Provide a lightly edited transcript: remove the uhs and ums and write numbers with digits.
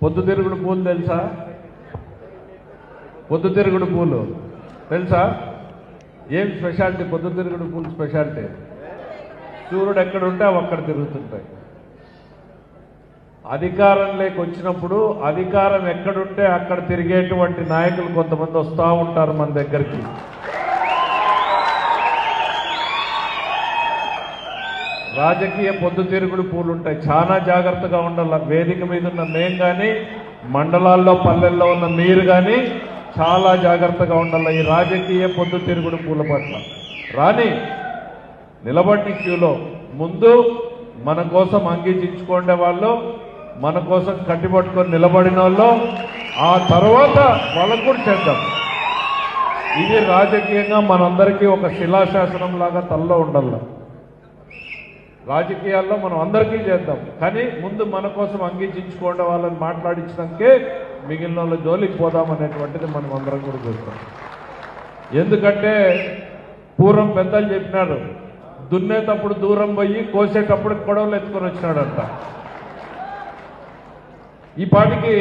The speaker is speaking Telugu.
పొద్దుతిరుగుడు పూలు తెలుసా? పొద్దుతిరుగుడు పూలు తెలుసా? ఏం స్పెషాలిటీ పొద్దుతిరుగుడు పూలు స్పెషాలిటీ? సూర్యుడు ఎక్కడుంటే అవి అక్కడ తిరుగుతుంటాయి. అధికారంలోకి వచ్చినప్పుడు అధికారం ఎక్కడుంటే అక్కడ తిరిగేటువంటి నాయకులు కొంతమంది వస్తూ ఉంటారు మన దగ్గరికి. రాజకీయ పొద్దుతిరుగుడు పూలు ఉంటాయి. చాలా జాగ్రత్తగా ఉండాలి. వేదిక మీద ఉన్న మేం కానీ, మండలాల్లో పల్లెల్లో ఉన్న మీరు కానీ చాలా జాగ్రత్తగా ఉండాలి ఈ రాజకీయ పొద్దుతిరుగుడు పూల పట్ల. రాని నిలబడి క్యూలో ముందు మన కోసం అంగీచించుకునే వాళ్ళు, మన కోసం కట్టిపట్టుకొని నిలబడిన వాళ్ళు, ఆ తర్వాత వాళ్ళకు కూడా చేద్దాం. ఇది రాజకీయంగా మనందరికీ ఒక శిలాశాసనం లాగా తల్లో ఉండాలి. రాజకీయాల్లో మనం అందరికీ చేద్దాం, కానీ ముందు మన కోసం అంగీచించుకోండి వాళ్ళని మాట్లాడించడానికే మిగిలిన వాళ్ళ జోలికి పోదామనేటువంటిది మనం అందరం కూడా చూస్తాం. ఎందుకంటే పూర్వం పెద్దలు చెప్పినారు, దున్నేటప్పుడు దూరం పోయి కోసేటప్పుడు గొడవలు ఎత్తుకొని వచ్చినాడంట. ఈ పాటికి